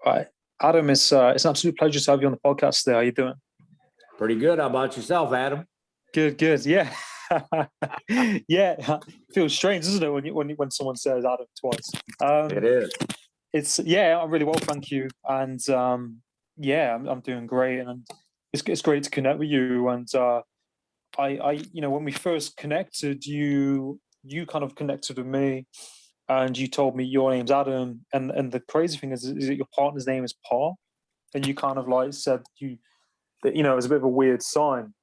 Right. Adam, it's an absolute pleasure to have you on the podcast today. How you doing? Pretty good. How about yourself, Adam? Good, good. Yeah. Yeah. Feels strange, doesn't it, when someone says Adam twice? It Um, is. yeah, I'm really well, thank you. And yeah, I'm doing great, and it's great to connect with you. And when we first connected, you kind of connected with me, and you told me your name's Adam, and the crazy thing is that your partner's name is Paul, and you kind of like said that it was a bit of a weird sign.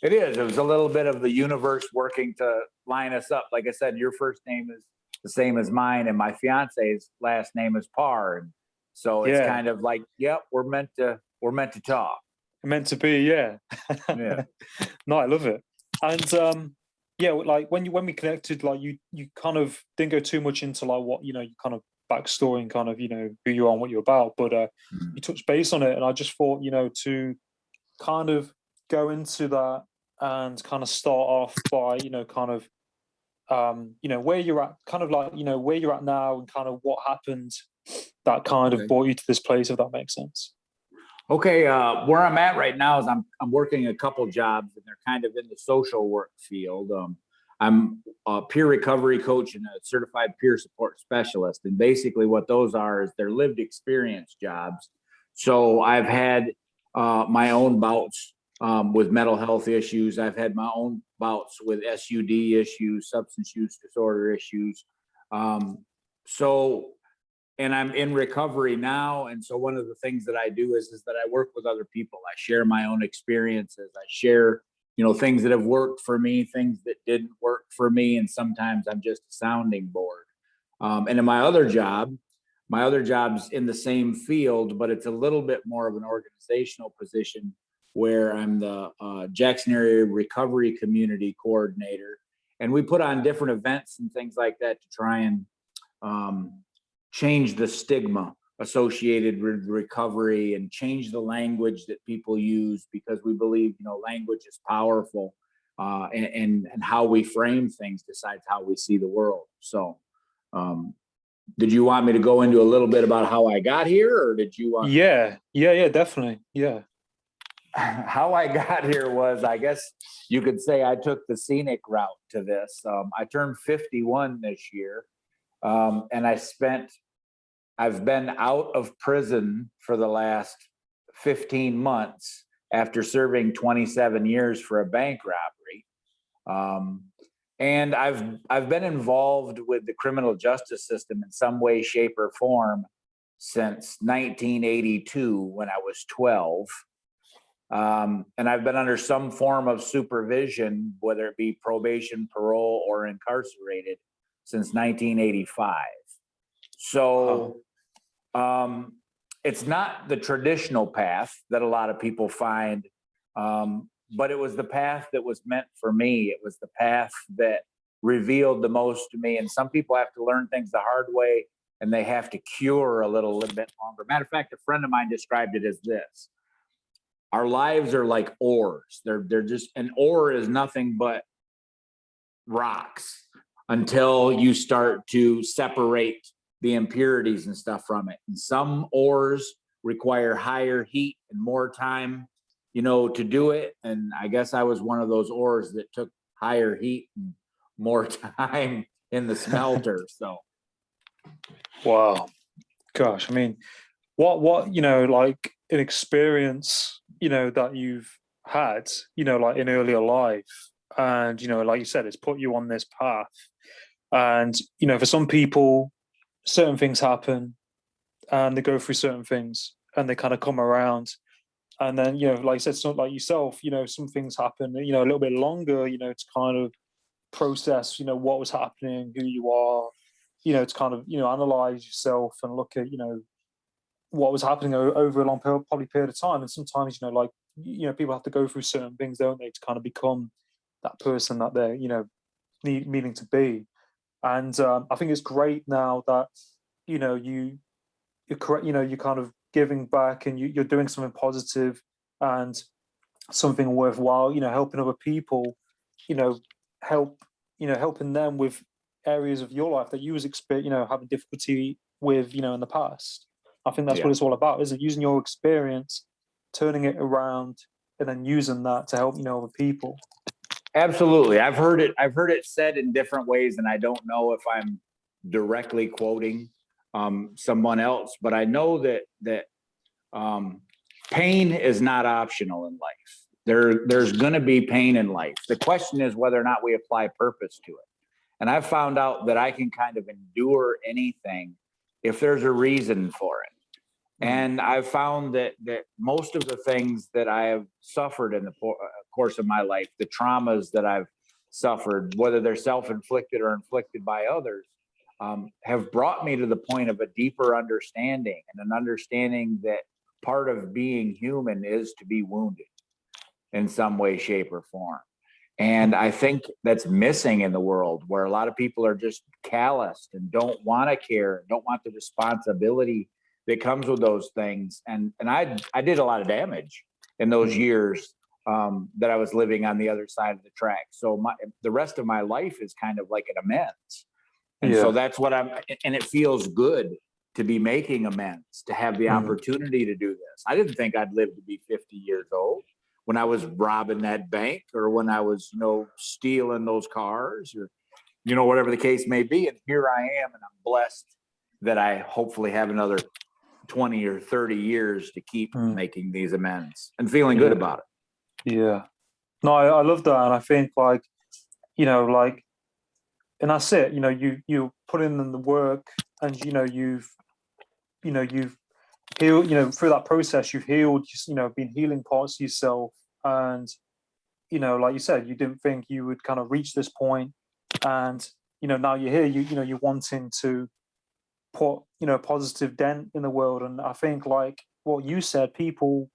It is. It was a little bit of the universe working to line us up. Like I said, your first name is the same as mine, and my fiance's last name is Parr. And so it's Yeah, kind of like, yep, we're meant to talk. meant to be. Yeah. Yeah. No, I love it. And yeah, like when we connected, like you kind of didn't go too much into like what you kind of backstory and kind of who you are and what you're about, but you touched base on it, and I just thought to kind of go into that and kind of start off by kind of where you're at, kind of like where you're at now, and kind of what happened that kind of Okay. brought you to this place, if that makes sense. Okay. Where I'm at right now is I'm working a couple jobs, and they're kind of in the social work field. I'm a peer recovery coach and a certified peer support specialist, and basically what those are is they're lived experience jobs. So I've had my own bouts with mental health issues. I've had my own bouts with SUD issues, substance use disorder issues. Um, so, and I'm in recovery now. And so one of the things that I do is that I work with other people. I share my own experiences. I share, things that have worked for me, things that didn't work for me. And sometimes I'm just a sounding board. And in my other job's in the same field, but it's a little bit more of an organizational position where I'm the Jackson area recovery community coordinator. And we put on different events and things like that to try and change the stigma associated with recovery and change the language that people use, because we believe, language is powerful, and how we frame things decides how we see the world. So, did you want me to go into a little bit about how I got here, or did you want? Yeah, definitely. Yeah. How I got here was, I guess you could say, I took the scenic route to this. I turned 51 this year, and I've been out of prison for the last 15 months after serving 27 years for a bank robbery. And I've been involved with the criminal justice system in some way, shape, or form since 1982, when I was 12. And I've been under some form of supervision, whether it be probation, parole, or incarcerated, since 1985. So it's not the traditional path that a lot of people find, but it was the path that was meant for me. It was the path that revealed the most to me. And some people have to learn things the hard way, and they have to cure a little bit longer. Matter of fact, a friend of mine described it as this: our lives are like ores. They're just, an ore is nothing but rocks until you start to separate the impurities and stuff from it. And some ores require higher heat and more time, to do it. And I guess I was one of those ores that took higher heat and more time in the smelter. So, Wow. Gosh, I mean, what like an experience that you've had like in earlier life, and like you said, it's put you on this path. And for some people, certain things happen, and they go through certain things, and they kind of come around. And then like you said, some like yourself, some things happen a little bit longer, to kind of process what was happening, who you are, to kind of analyze yourself and look at what was happening over a long probably period of time. And sometimes like people have to go through certain things, don't they, to kind of become that person that they're needing to be. And I think it's great now that you're correct, you're kind of giving back, and you're doing something positive and something worthwhile, helping other people, help helping them with areas of your life that you was having difficulty with in the past. I think that's what Yeah. it's all about, isn't it? Using your experience, turning it around, and then using that to help, other people. Absolutely. I've heard it said in different ways, and I don't know if I'm directly quoting someone else, but I know that um, pain is not optional in life. There's going to be pain in life. The question is whether or not we apply purpose to it. And I've found out that I can kind of endure anything if there's a reason for it. And I've found that most of the things that I have suffered in the course of my life, the traumas that I've suffered, whether they're self-inflicted or inflicted by others, have brought me to the point of a deeper understanding, and an understanding that part of being human is to be wounded in some way, shape, or form. And I think that's missing in the world, where a lot of people are just calloused and don't want to care, don't want the responsibility that comes with those things. And I did a lot of damage in those years that I was living on the other side of the track. So the rest of my life is kind of like an amends. And so Yeah. that's what and it feels good to be making amends, to have the Mm. opportunity to do this. I didn't think I'd live to be 50 years old when I was robbing that bank, or when I was, stealing those cars, or, whatever the case may be. And here I am, and I'm blessed that I hopefully have another 20 or 30 years to keep making these amends and feeling good about it. Yeah. No, I love that. And I think like, and that's it, you put in the work, and, you've healed, through that process, you've healed, been healing parts of yourself. And, like you said, you didn't think you would kind of reach this point. And, now you're here, you're wanting to put, a positive dent in the world. And I think, like what you said, people,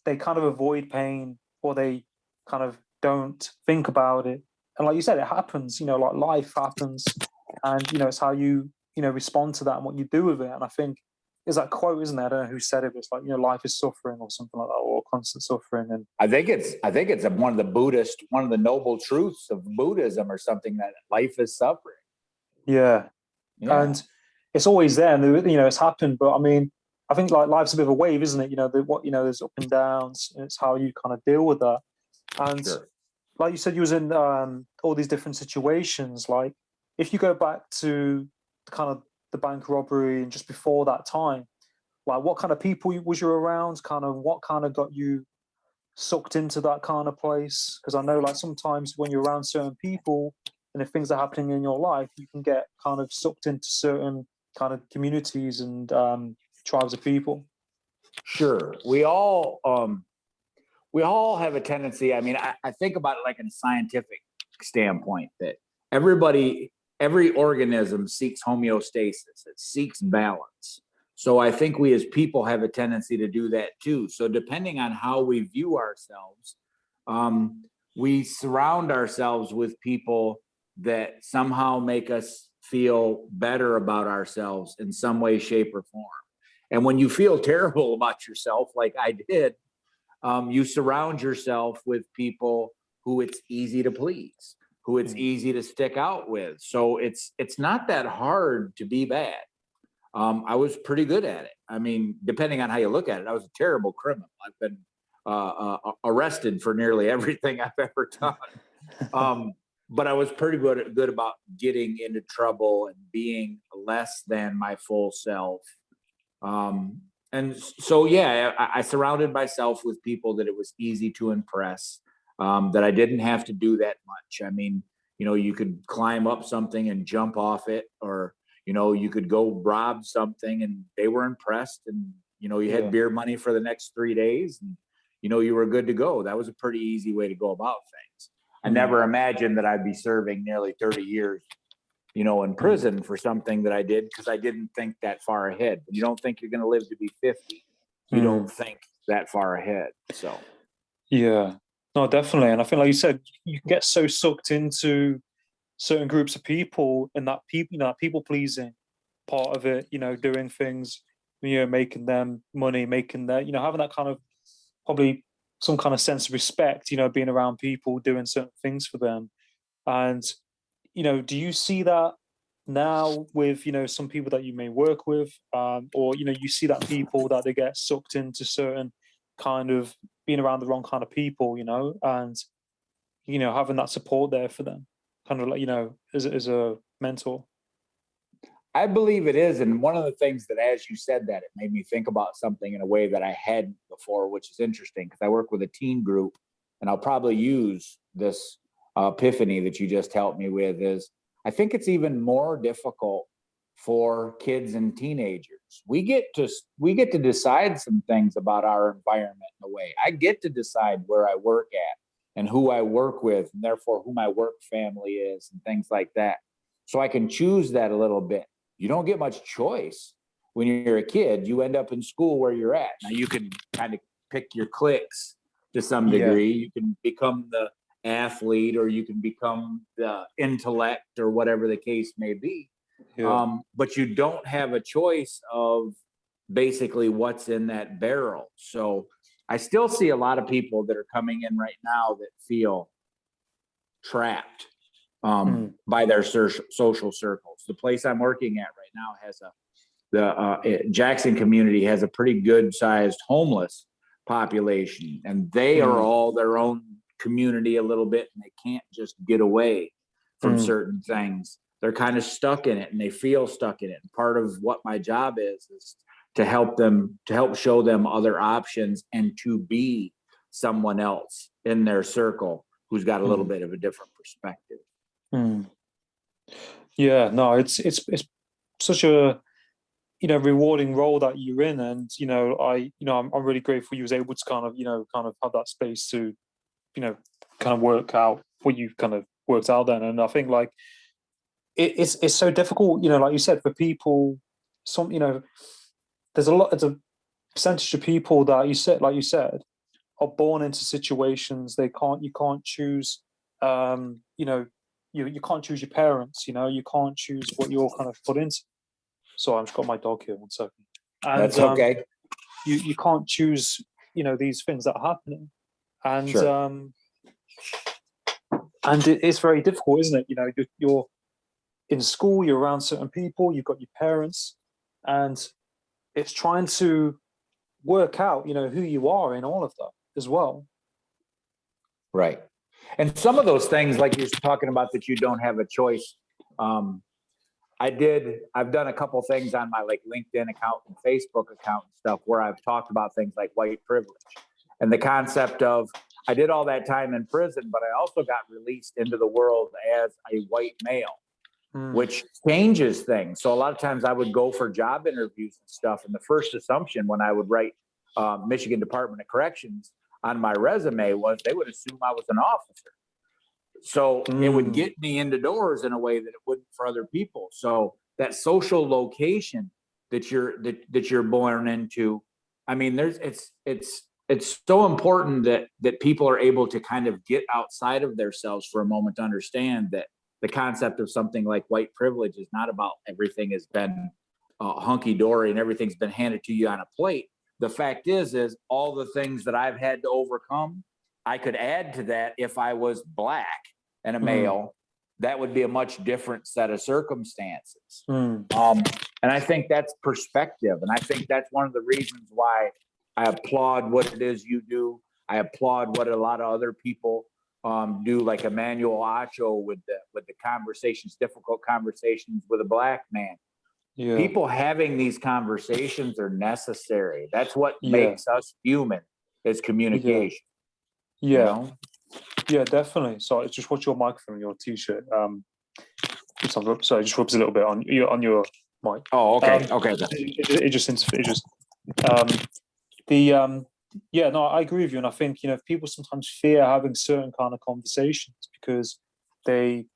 they kind of avoid pain, or they kind of don't think about it. And like you said, it happens, like life happens. And, it's how you, respond to that and what you do with it. And I think there's that quote, isn't there? I don't know who said it, but it's like, life is suffering, or something like that, or constant suffering. And I think it's one of the noble truths of Buddhism, or something, that life is suffering. yeah, Yeah. and it's always there, and it's happened. But I mean, I think like life's a bit of a wave, isn't it? There's up and downs, and it's how you kind of deal with that. And Sure. like you said, you was in all these different situations. Like, if you go back to kind of the bank robbery and just before that time, like what kind of people was you around? Kind of what kind of got you sucked into that kind of place? Because I know, like, sometimes when you're around certain people, and if things are happening in your life, you can get kind of sucked into certain kind of communities and tribes of people. Sure. We all have a tendency. I mean, I think about it like in a scientific standpoint, that every organism seeks homeostasis, it seeks balance. So I think we as people have a tendency to do that too. So depending on how we view ourselves, we surround ourselves with people that somehow make us feel better about ourselves in some way, shape, or form. And when you feel terrible about yourself, like I did, you surround yourself with people who it's easy to please, who it's easy to stick out with. So it's not that hard to be bad. I was pretty good at it. I mean, depending on how you look at it, I was a terrible criminal. I've been arrested for nearly everything I've ever done. But I was pretty good about getting into trouble and being less than my full self. And so, yeah, I surrounded myself with people that it was easy to impress, that I didn't have to do that much. I mean, you could climb up something and jump off it, or, you could go rob something and they were impressed, and, you had beer money for the next 3 days, and, you were good to go. That was a pretty easy way to go about things. I never imagined that I'd be serving nearly 30 years in prison for something that I did, because I didn't think that far ahead. When you don't think you're going to live to be 50, you don't think that far ahead. So, Yeah, no, definitely. And I think, like you said, you can get so sucked into certain groups of people, and that people pleasing part of it, doing things, making them money, making their, having that kind of, probably some kind of sense of respect, being around people, doing certain things for them. And, do you see that now with, some people that you may work with, or you see that people that they get sucked into certain kind of being around the wrong kind of people, and having that support there for them, kind of like, as a mentor. I believe it is. And one of the things that, as you said that, it made me think about something in a way that I hadn't before, which is interesting because I work with a teen group, and I'll probably use this epiphany that you just helped me with. Is I think it's even more difficult for kids and teenagers. We get to decide some things about our environment in a way. I get to decide where I work at and who I work with, and therefore who my work family is and things like that. So I can choose that a little bit. You don't get much choice when you're a kid. You end up in school where you're at. Now you can kind of pick your cliques to some Yeah. degree. You can become the athlete, or you can become the intellect, or whatever the case may be. Yeah. But you don't have a choice of basically what's in that barrel. So I still see a lot of people that are coming in right now that feel trapped by their social circles. The place I'm working at right now has the Jackson community has a pretty good sized homeless population, and they are Mm. all their own community a little bit, and they can't just get away from Mm. certain things. They're kind of stuck in it, and they feel stuck in it. And part of what my job is to help show them other options, and to be someone else in their circle who's got a little Mm. bit of a different perspective. Mm. Yeah, no, it's such a rewarding role that you're in, and I'm really grateful you was able to kind of kind of have that space to kind of work out what you kind of worked out then. And I think like it's so difficult, like you said, for people. There's a percentage of people that like you said, are born into situations you can't choose. You can't choose your parents. You can't choose what you're kind of put into. So I've just got my dog here, 1 second. And That's okay. you can't choose these things that are happening, and Sure. it's very difficult, isn't it? You're in school, you're around certain people, you've got your parents, and it's trying to work out who you are in all of that as well. Right. And some of those things, like you're talking about, that you don't have a choice. Um, I've done a couple things on my like LinkedIn account and Facebook account and stuff where I've talked about things like white privilege and the concept of I did all that time in prison, but I also got released into the world as a white male, which changes things. So a lot of times I would go for job interviews and stuff. And the first assumption when I would write Michigan Department of Corrections on my resume was they would assume I was an officer. So it would get me into doors in a way that it wouldn't for other people. So that social location that you're born into, I mean, it's so important that people are able to kind of get outside of themselves for a moment to understand that the concept of something like white privilege is not about everything has been hunky dory and everything's been handed to you on a plate. The fact is all the things that I've had to overcome, I could add to that if I was black and a male. That would be a much different set of circumstances. And I think that's perspective. And I think that's one of the reasons why I applaud what it is you do. I applaud what a lot of other people do, like Emmanuel Acho with the conversations, difficult conversations with a black man. Yeah. People having these conversations are necessary. That's what Yeah. makes us human, is communication. Yeah. You know? Yeah, definitely. So it's just watch your microphone, your t-shirt. So it just rubs a little bit on your mic. Oh, okay. Okay. It just yeah, no, I agree with you, and I think people sometimes fear having certain kind of conversations because they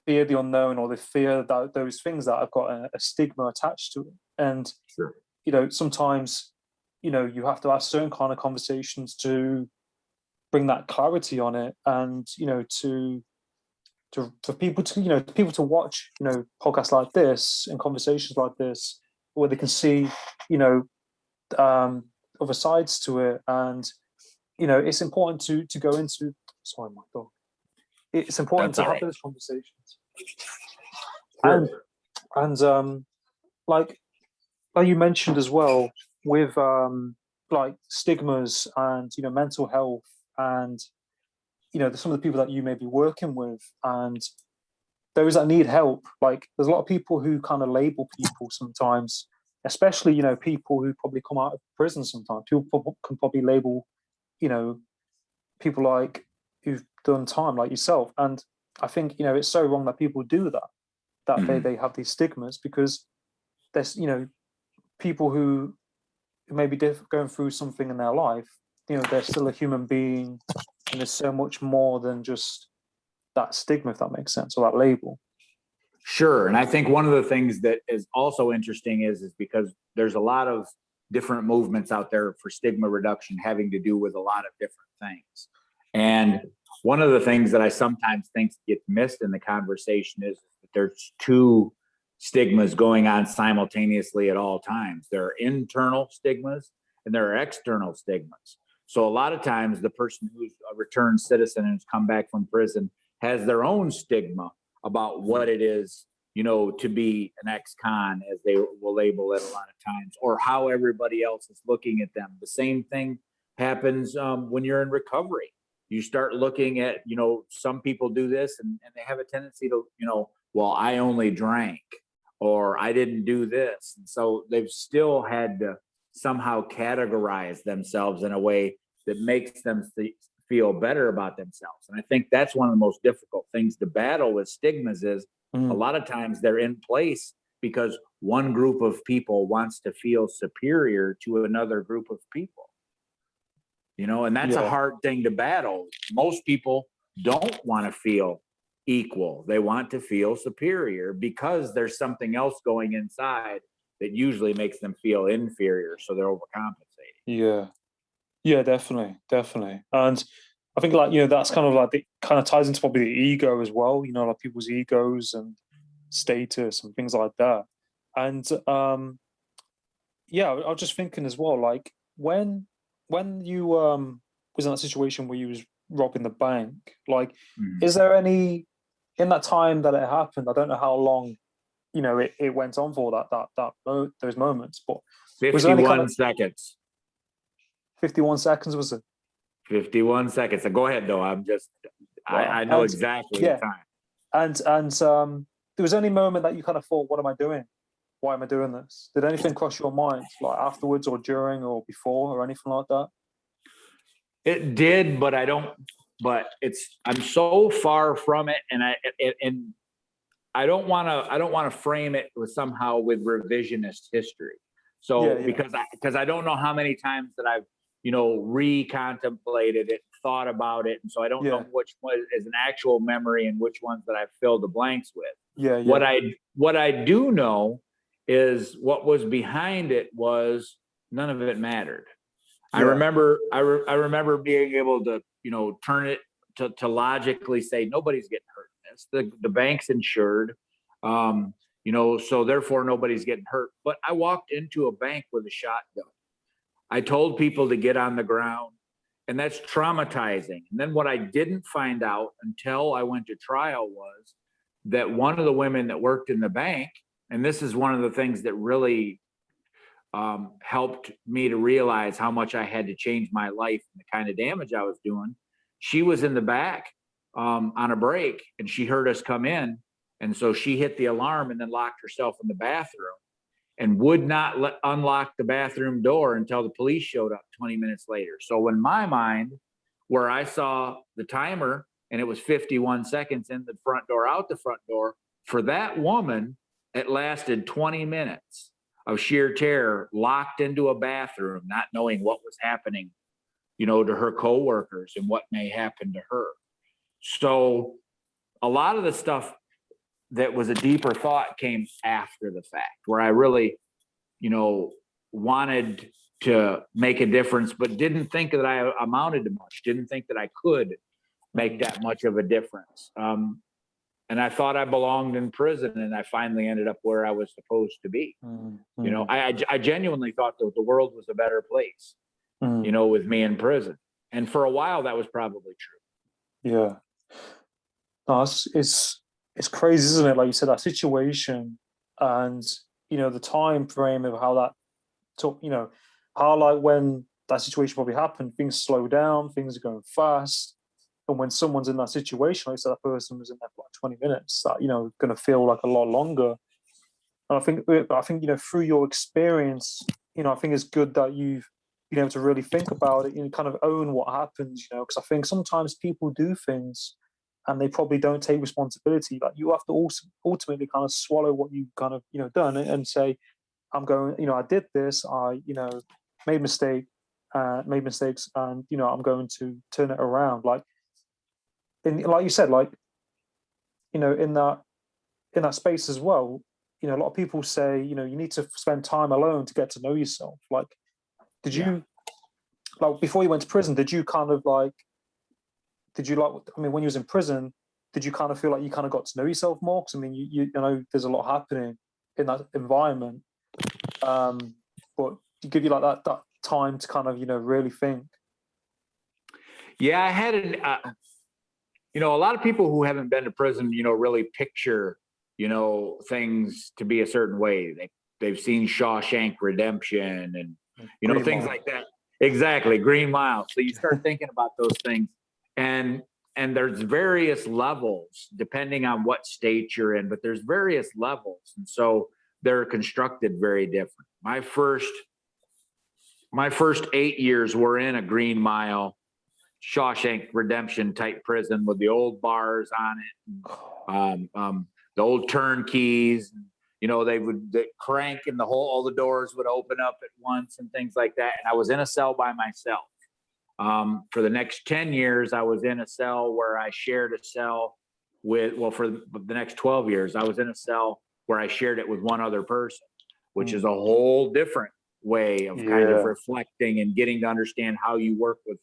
fear the unknown, or they fear that those things that have got a stigma attached to it. And Sure. Sometimes you have to have certain kind of conversations to bring that clarity on it, and for people to watch podcasts like this and conversations like this where they can see other sides to it. And it's important to go into, sorry, my dog, it's important That's to all have right. those conversations. And Sure. and like you mentioned as well, with like stigmas and mental health, and some of the people that you may be working with, and those that need help. Like there's a lot of people who kind of label people sometimes, especially people who probably come out of prison sometimes. People can probably label you know people like who've done time like yourself. And I think it's so wrong that people do that, that they Mhm. they have these stigmas, because there's people who may be going through something in their life. They're still a human being, and there's so much more than just that stigma, if that makes sense, or that label. Sure. And I think one of the things that is also interesting is because there's a lot of different movements out there for stigma reduction having to do with a lot of different things. And one of the things that I sometimes think gets missed in the conversation is that there's two stigmas going on simultaneously at all times. There are internal stigmas and there are external stigmas. So a lot of times the person who's a returned citizen and has come back from prison has their own stigma about what it is, to be an ex-con, as they will label it a lot of times, or how everybody else is looking at them. The same thing happens when you're in recovery. You start looking at, some people do this and they have a tendency to, well, I only drank or I didn't do this. And so they've still had to somehow categorize themselves in a way that makes them feel better about themselves. And I think that's one of the most difficult things to battle with stigmas is a Mm. lot of times they're in place because one group of people wants to feel superior to another group of people. And that's a Yeah, hard thing to battle. Most people don't want to feel equal. They want to feel superior because there's something else going inside that usually makes them feel inferior. So they're overcompensating. yeah, yeah, definitely, definitely. And I think, like, that's kind of like, it kind of ties into probably the ego as well. Like people's egos and status and things like that. And yeah, I was just thinking as well, like when you was in that situation where you was robbing the bank, like, Mhm. is there any, in that time that it happened, I don't know how long it went on for, those moments, but was there any kind 51 of seconds. 51 seconds, was it? 51 seconds. So go ahead, though. Wow. I know And exactly the yeah, time. and there was any moment that you kind of thought, what am I doing? Why am I doing this? Did anything cross your mind, like afterwards or during or before or anything like that? It did, but I'm so far from it. And I don't want to frame it with somehow with revisionist history. Yeah, So yeah, because I don't know how many times that I've, recontemplated it, thought about it. And so I don't yeah, know which one is an actual memory and which ones that I've filled the blanks with. yeah, What yeah, I do know is what was behind it was none of it mattered. yeah, I remember being able to, turn it to logically say nobody's getting hurt in this. The bank's insured. So therefore nobody's getting hurt. But I walked into a bank with a shotgun. I told people to get on the ground, and that's traumatizing. And then what I didn't find out until I went to trial was that one of the women that worked in the bank, and this is one of the things that really helped me to realize how much I had to change my life and the kind of damage I was doing. She was in the back on a break and she heard us come in. And so she hit the alarm and then locked herself in the bathroom and would not unlock the bathroom door until the police showed up 20 minutes later. So in my mind, where I saw the timer and it was 51 seconds in the front door, out the front door, for that woman, it lasted 20 minutes of sheer terror, locked into a bathroom, not knowing what was happening, to her coworkers and what may happen to her. So a lot of the stuff that was a deeper thought came after the fact, where I really, you know, wanted to make a difference, but didn't think that I amounted to much, didn't think that I could make mm, that much of a difference. And I thought I belonged in prison, and I finally ended up where I was supposed to be. mm, mm, I genuinely thought that the world was a better place, mm, with me in prison. And for a while, that was probably true. yeah. No, it's it's crazy, isn't it? Like you said, that situation, and the time frame of how that took, how like when that situation probably happened, things slow down, things are going fast. And when someone's in that situation, like I said, that person was in there for like 20 minutes, that, going to feel like a lot longer. And I think, through your experience, I think it's good that you've been able to really think about it and kind of own what happens, because I think sometimes people do things and they probably don't take responsibility. Like you have to also ultimately kind of swallow what you kind of, done and say, I'm going, I did this, I, made made mistakes, and I'm going to turn it around. Like you said, like, in that space as well, a lot of people say, you need to spend time alone to get to know yourself. Like, did Yeah. you, like, before you went to prison, did you kind of like, did you like, I mean, when you was in prison, did you kind of feel like you kind of got to know yourself more? Because I mean, you know, there's a lot happening in that environment. But to give you like that time to kind of, really think. Yeah, I had a lot of people who haven't been to prison, really picture, things to be a certain way. They've seen Shawshank Redemption and, Green things Mile. like that. Exactly, Green Mile. So you start thinking about those things, and there's various levels depending on what state you're in, but there's various levels, and so they're constructed very different. My first 8 years were in a Green Mile Shawshank Redemption type prison with the old bars on it, the old turnkeys. They crank and all the doors would open up at once and things like that. And I was in a cell by myself. For the next 10 years, I was in a cell where I shared a cell for the next 12 years, I was in a cell where I shared it with one other person, which is a whole different way of kind of Yeah. reflecting and getting to understand how you work with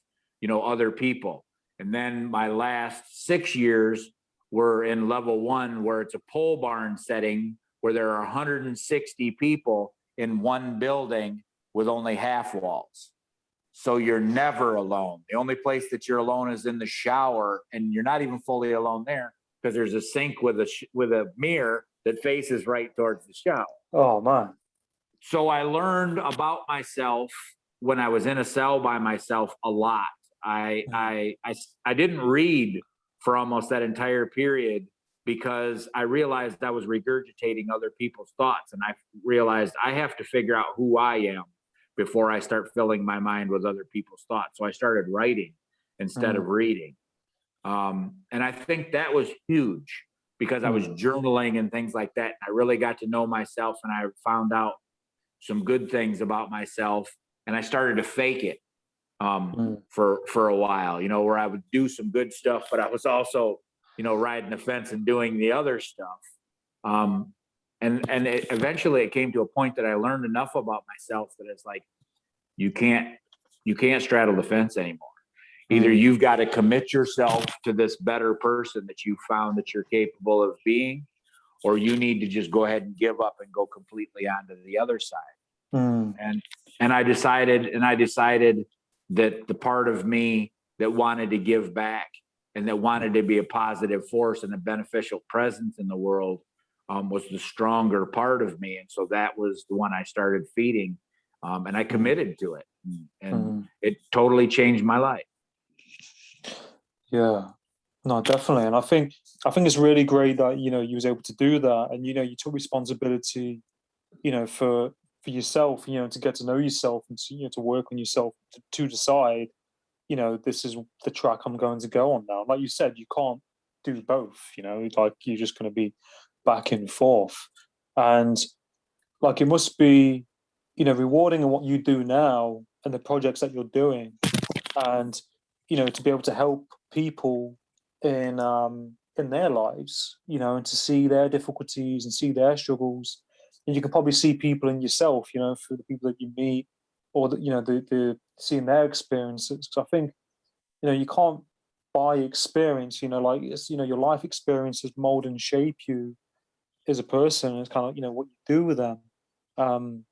other people. And then my last 6 years were in level one, where it's a pole barn setting where there are 160 people in one building with only half walls. So you're never alone. The only place that you're alone is in the shower, and you're not even fully alone there because there's a sink with a mirror that faces right towards the shower. Oh man. So I learned about myself when I was in a cell by myself a lot. I didn't read for almost that entire period because I realized I was regurgitating other people's thoughts, and I realized I have to figure out who I am before I start filling my mind with other people's thoughts. So I started writing instead of reading, and I think that was huge because I was journaling and things like that. I really got to know myself, and I found out some good things about myself, and I started to fake it for a while, where I would do some good stuff, but I was also, riding the fence and doing the other stuff. Eventually it came to a point that I learned enough about myself that it's like, you can't straddle the fence anymore. Either you've got to commit yourself to this better person that you found that you're capable of being, or you need to just go ahead and give up and go completely onto the other side. And I decided that the part of me that wanted to give back and that wanted to be a positive force and a beneficial presence in the world was the stronger part of me. And so that was the one I started feeding, and I committed to it, and it totally changed my life. Yeah. No, definitely. And I think it's really great that, you was able to do that, and, you took responsibility, for yourself, to get to know yourself, and to, to work on yourself, to decide, this is the track I'm going to go on now. Like you said, you can't do both, like you're just going to be back and forth. And like it must be, rewarding in what you do now and the projects that you're doing, and to be able to help people in their lives, and to see their difficulties and see their struggles. And you can probably see people in yourself, through the people that you meet, or the seeing their experiences. So I think, you can't buy experience, like it's, your life experiences mold and shape you as a person. It's kind of, what you do with them. Um,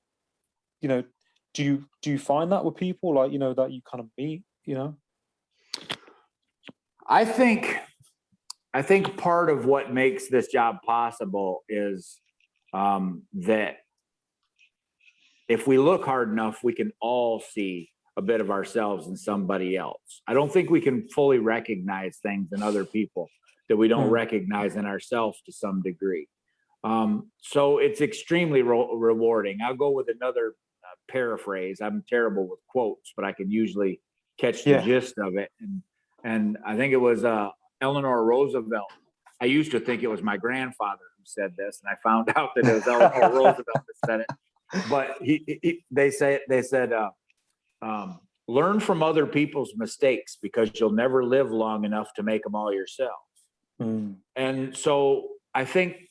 you know, do you find that with people, like, that you kind of meet, I think I think part of what makes this job possible is that if we look hard enough, we can all see a bit of ourselves in somebody else. I don't think we can fully recognize things in other people that we don't Mm. recognize in ourselves to some degree. So it's extremely rewarding. I'll go with another paraphrase. I'm terrible with quotes, but I can usually catch the Yeah. gist of it. And I think it was Eleanor Roosevelt. I used to think it was my grandfather who said this, and I found out that it was Eleanor Roosevelt that said it. But they said, learn from other people's mistakes because you'll never live long enough to make them all yourself. Mm. And so I think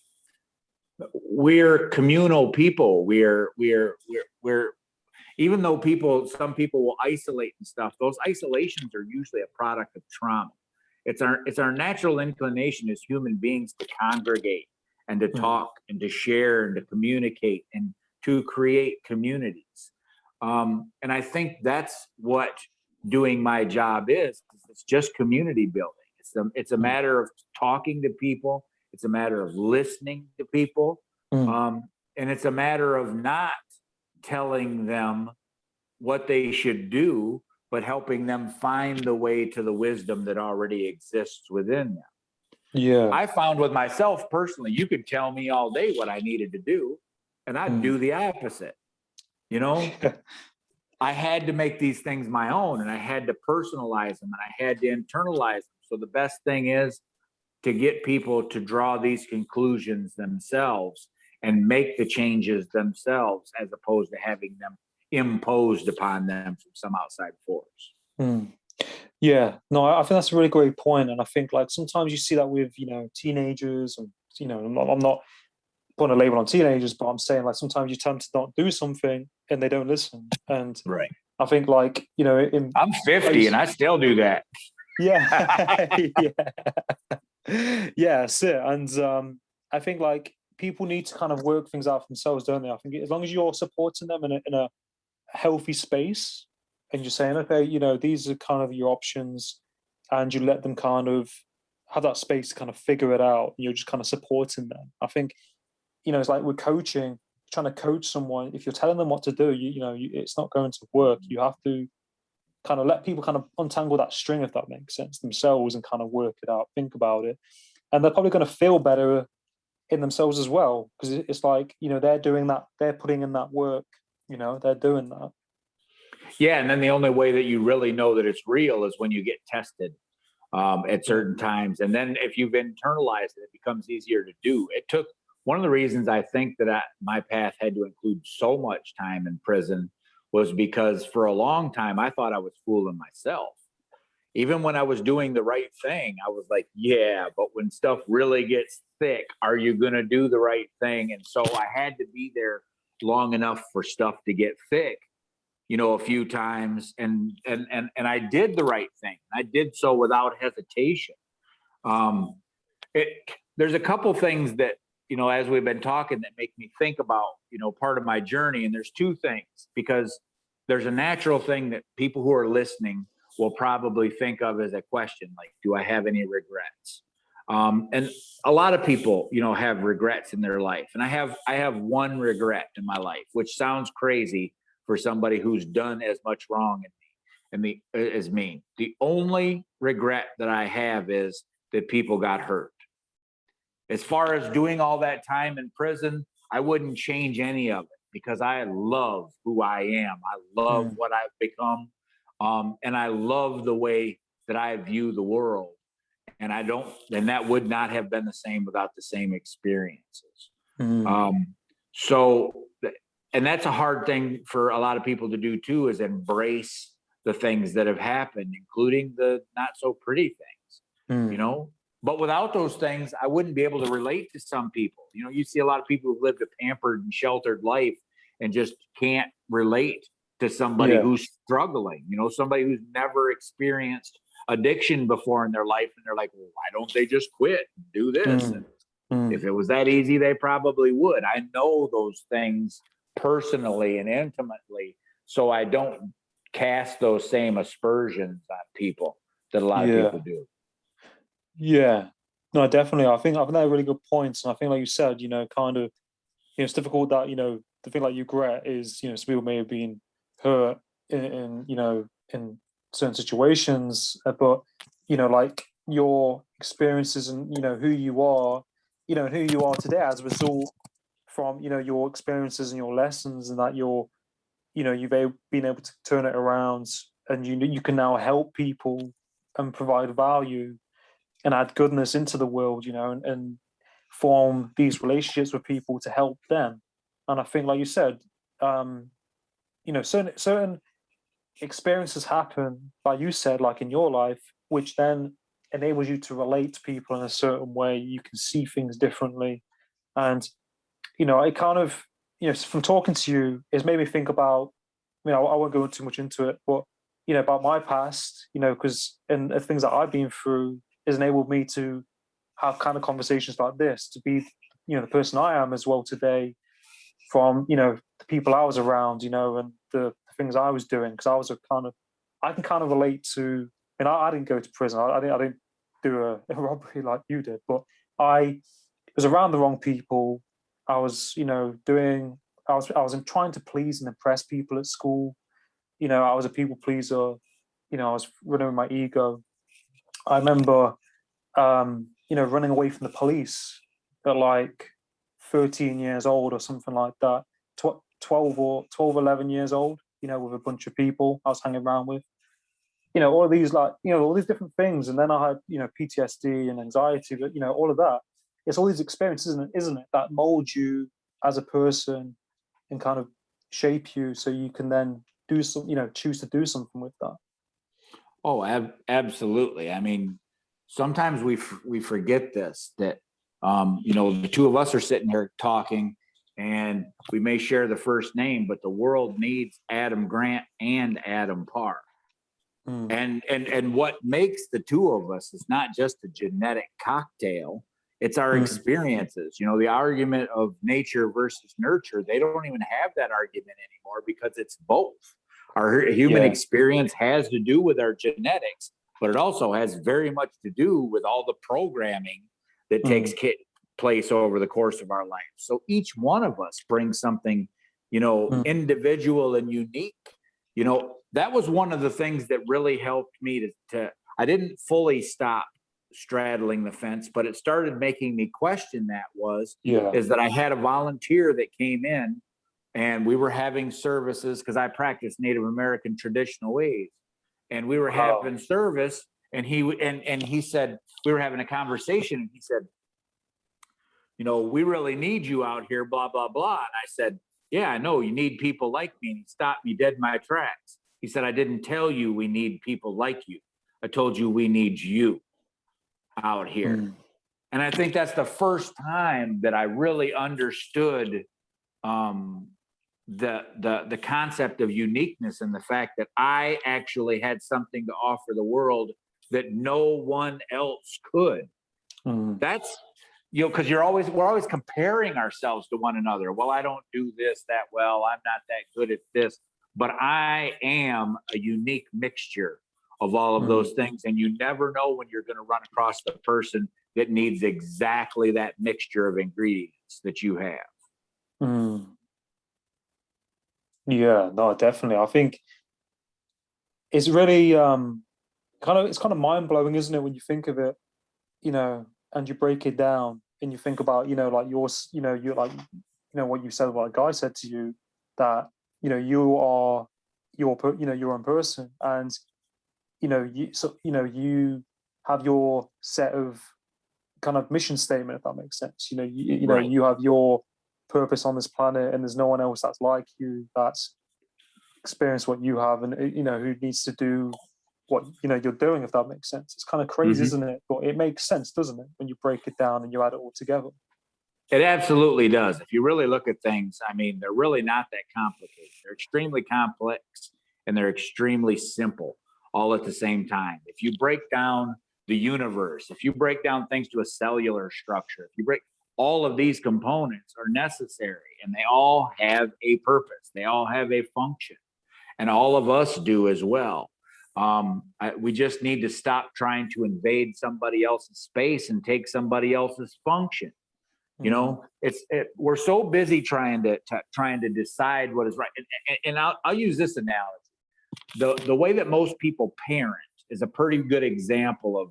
we're communal people. We're even though some people will isolate and stuff, those isolations are usually a product of trauma. It's our natural inclination as human beings to congregate and to talk and to share and to communicate and to create communities. And I think that's what doing my job is. It's just community building. It's a matter of talking to people. It's a matter of listening to people. And it's a matter of not telling them what they should do, but helping them find the way to the wisdom that already exists within them. Yeah. I found with myself personally, you could tell me all day what I needed to do, and I'd do the opposite. You know, I had to make these things my own, and I had to personalize them, and I had to internalize them. So the best thing is to get people to draw these conclusions themselves and make the changes themselves, as opposed to having them imposed upon them from some outside force. Mm. Yeah, no, I think that's a really great point, and I think like sometimes you see that with teenagers, and I'm not putting a label on teenagers, but I'm saying like sometimes you tell them to not do something and they don't listen, and Right. I think like I'm 50 and I still do that. yeah, yeah, yeah, that's it, and I think like people need to kind of work things out for themselves, don't they? I think as long as you're supporting them in a healthy space and you're saying, okay, these are kind of your options, and you let them kind of have that space to kind of figure it out. You're just kind of supporting them. I think, it's like with coaching, trying to coach someone, if you're telling them what to do, it's not going to work. You have to kind of let people kind of untangle that string, if that makes sense, themselves, and kind of work it out, think about it. And they're probably going to feel better in themselves as well, because it's like, they're doing that, they're putting in that work, they're doing that. Yeah, and then the only way that you really know that it's real is when you get tested at certain times. And then if you've internalized it, it becomes easier to do. It took one of the reasons I think that my path had to include so much time in prison was because for a long time I thought I was fooling myself. Even when I was doing the right thing, I was like, yeah, but when stuff really gets thick, are you going to do the right thing? And so I had to be there long enough for stuff to get thick, a few times, and I did the right thing. I did so without hesitation. There's a couple things that, as we've been talking, that make me think about, part of my journey. And there's two things, because there's a natural thing that people who are listening will probably think of as a question, like, do I have any regrets? And a lot of people, have regrets in their life. And I have one regret in my life, which sounds crazy for somebody who's done as much wrong as me. The only regret that I have is that people got hurt. As far as doing all that time in prison, I wouldn't change any of it, because I love who I am. I love what I've become. And I love the way that I view the world. And that would not have been the same without the same experiences. So, and that's a hard thing for a lot of people to do too, is embrace the things that have happened, including the not so pretty things, But without those things, I wouldn't be able to relate to some people. You see a lot of people who've lived a pampered and sheltered life and just can't relate to somebody who's struggling, somebody who's never experienced addiction before in their life. And they're like, well, why don't they just quit and do this? And if it was that easy, they probably would. I know those things personally and intimately, so I don't cast those same aspersions on people that a lot of people do. Yeah. No, definitely. I think they're really good points, and I think, like you said, kind of, it's difficult that the thing like you regret is, some people may have been hurt in certain situations, but like your experiences and who you are, and who you are today as a result from your experiences and your lessons, and that been able to turn it around, and you can now help people and provide value and add goodness into the world, and form these relationships with people to help them. And I think, like you said, um, certain experiences happen, like you said, like in your life, which then enables you to relate to people in a certain way. You can see things differently, and it kind of, from talking to you, it's made me think about. I won't go too much into it, but about my past, because and the things that I've been through has enabled me to have kind of conversations like this, to be, the person I am as well today, from the people I was around, and the things I was doing, because I can kind of relate to. I didn't go to prison. I didn't do a robbery like you did, but I was around the wrong people. I was, doing. I was trying to please and impress people at school. I was a people pleaser. I was running with my ego. I remember, running away from the police at like 13 years old or something like that. 12, 11 years old, with a bunch of people I was hanging around with. All of these, like, all these different things. And then I had, PTSD and anxiety, but, all of that. It's all these experiences, isn't it, that mold you as a person and kind of shape you so you can then do some, choose to do something with that. Oh, absolutely. I mean, sometimes we forget this, that the two of us are sitting here talking, and we may share the first name, but the world needs Adam Grant and Adam Parr. Mm. And what makes the two of us is not just a genetic cocktail, it's our Mm. experiences. The argument of nature versus nurture, they don't even have that argument anymore, because it's both. Our human Yeah. experience has to do with our genetics, but it also has very much to do with all the programming that takes Mm. place over the course of our life. So each one of us brings something, Mm. individual and unique. That was one of the things that really helped me to I didn't fully stop straddling the fence, but it started making me question that Yeah. is that I had a volunteer that came in, and we were having services, because I practice Native American traditional ways, and we were Wow. having service, and he said, we were having a conversation, and he said, we really need you out here, blah, blah, blah. And I said, yeah, I know you need people like me. And he stopped me dead in my tracks. He said, I didn't tell you we need people like you. I told you we need you out here. Mm. And I think that's the first time that I really understood um, the concept of uniqueness, and the fact that I actually had something to offer the world that no one else could. Mm. That's because we're always comparing ourselves to one another. Well, I don't do this that well. I'm not that good at this, but I am a unique mixture of all of Mm. those things. And you never know when you're going to run across the person that needs exactly that mixture of ingredients that you have. Mm. Yeah, no, definitely. I think it's really kind of mind blowing, isn't it, when you think of it, and you break it down and you think about, like yours, you're like, what you said, what a guy said to you, that, you are your own person, and, you have your set of kind of mission statement, if that makes sense. Right. You have your purpose on this planet, and there's no one else that's like you, that's experienced what you have, and who needs to do what you're doing, if that makes sense. It's kind of crazy, Mm-hmm. isn't it? But it makes sense, doesn't it, when you break it down and you add it all together. It absolutely does. If you really look at things, I mean, they're really not that complicated. They're extremely complex, and they're extremely simple all at the same time. If you break down the universe, if you break down things to a cellular structure, if you break all of these components are necessary, and they all have a purpose, they all have a function, and all of us do as well. We just need to stop trying to invade somebody else's space and take somebody else's function. You know, we're so busy trying to decide what is right. And I'll use this analogy. The way that most people parent is a pretty good example of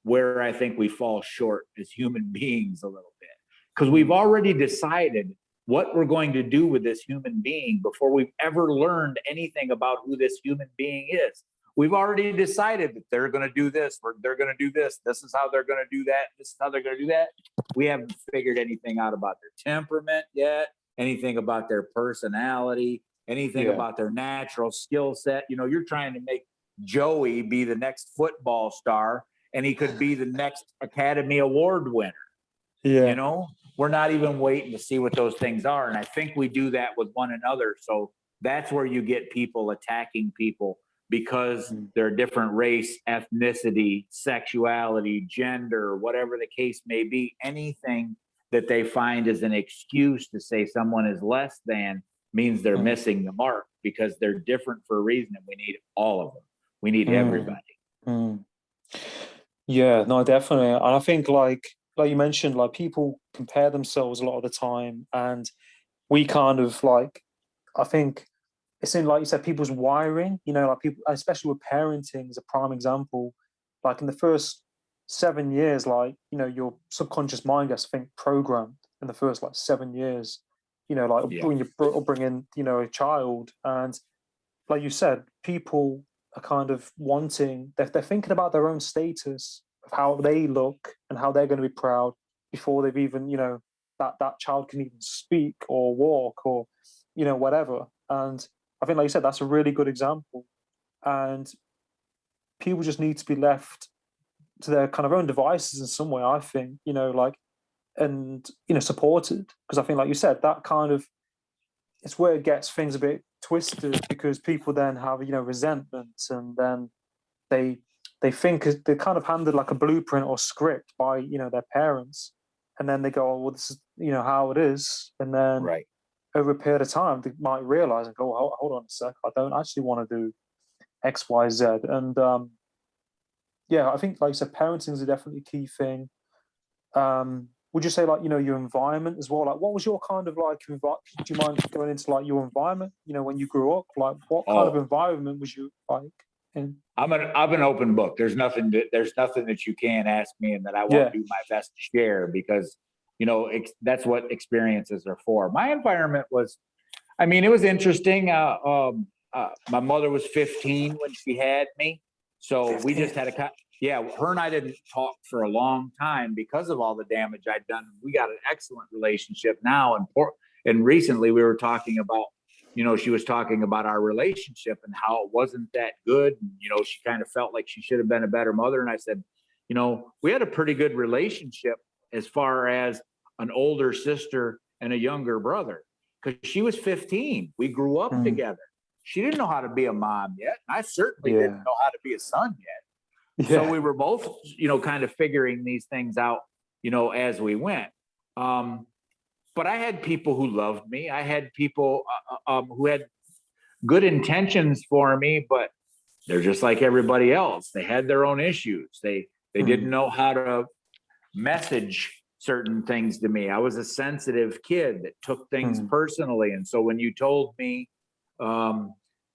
where I think we fall short as human beings a little bit, because we've already decided what we're going to do with this human being before we've ever learned anything about who this human being is. We've already decided that they're going to do this, or they're going to do this. This is how they're going to do that. This is how they're going to do that. We haven't figured anything out about their temperament yet, anything about their personality, anything about their natural skill set. You know, you're trying to make Joey be the next football star, and he could be the next Academy Award winner. Yeah. You know, we're not even waiting to see what those things are. And I think we do that with one another. So that's where you get people attacking people because they're a different race, ethnicity, sexuality, gender, whatever the case may be. Anything that they find as an excuse to say someone is less than means they're missing the mark, because they're different for a reason. And we need all of them. We need everybody. Yeah, no, definitely. And I think like you mentioned, like people compare themselves a lot of the time, and we kind of like, I think it's in, like you said, people's wiring, you know, like people, especially with parenting is a prime example. Like in the first 7 years, like, you know, your subconscious mind gets, I think, programmed in the first like 7 years, you know, like when you're bringing, you know, a child. And like you said, people are kind of wanting, they're thinking about their own status of how they look and how they're going to be proud before they've even, you know, that child can even speak or walk or, you know, whatever. And I think, like you said, that's a really good example. And people just need to be left to their kind of own devices in some way, I think, you know, like, and, you know, supported. Because I think, like you said, that kind of, it's where it gets things a bit twisted, because people then have, you know, resentment, and then they think they're kind of handed like a blueprint or script by, you know, their parents. And then they go, oh, well, this is, you know, how it is. And then over a period of time, they might realize and go, hold on a sec, I don't actually want to do X, Y, Z. And yeah, I think, like you said, parenting is a definitely key thing. Would you say, like, you know, your environment as well? Like, what was your kind of like, do you mind going into like your environment, you know, when you grew up? Like, what kind of environment was you like in? I'm an open book. There's nothing that you can ask me and that I won't do my best to share, because, you know, that's what experiences are for. My environment was, I mean, it was interesting. My mother was 15 when she had me. So 15. We just had her and I didn't talk for a long time because of all the damage I'd done. We got an excellent relationship now. And recently we were talking about, you know, she was talking about our relationship and how it wasn't that good. And, you know, she kind of felt like she should have been a better mother. And I said, you know, we had a pretty good relationship as far as an older sister and a younger brother, because she was 15. We grew up together. She didn't know how to be a mom yet. I certainly didn't know how to be a son yet. So we were both, you know, kind of figuring these things out, you know, as we went. But I had people who loved me. I had people who had good intentions for me, but they're just like everybody else. They had their own issues. They didn't know how to message certain things to me. I was a sensitive kid that took things personally. And so when you told me,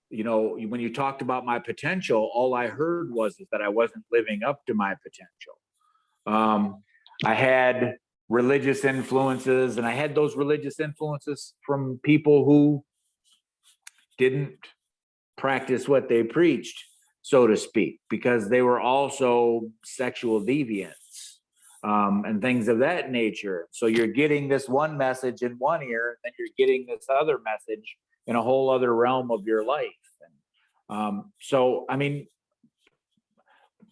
you know, when you talked about my potential, all I heard was that I wasn't living up to my potential. I had religious influences, and I had those religious influences from people who didn't practice what they preached, so to speak, because they were also sexual deviants, and things of that nature. So you're getting this one message in one ear, and then you're getting this other message in a whole other realm of your life. And so, I mean,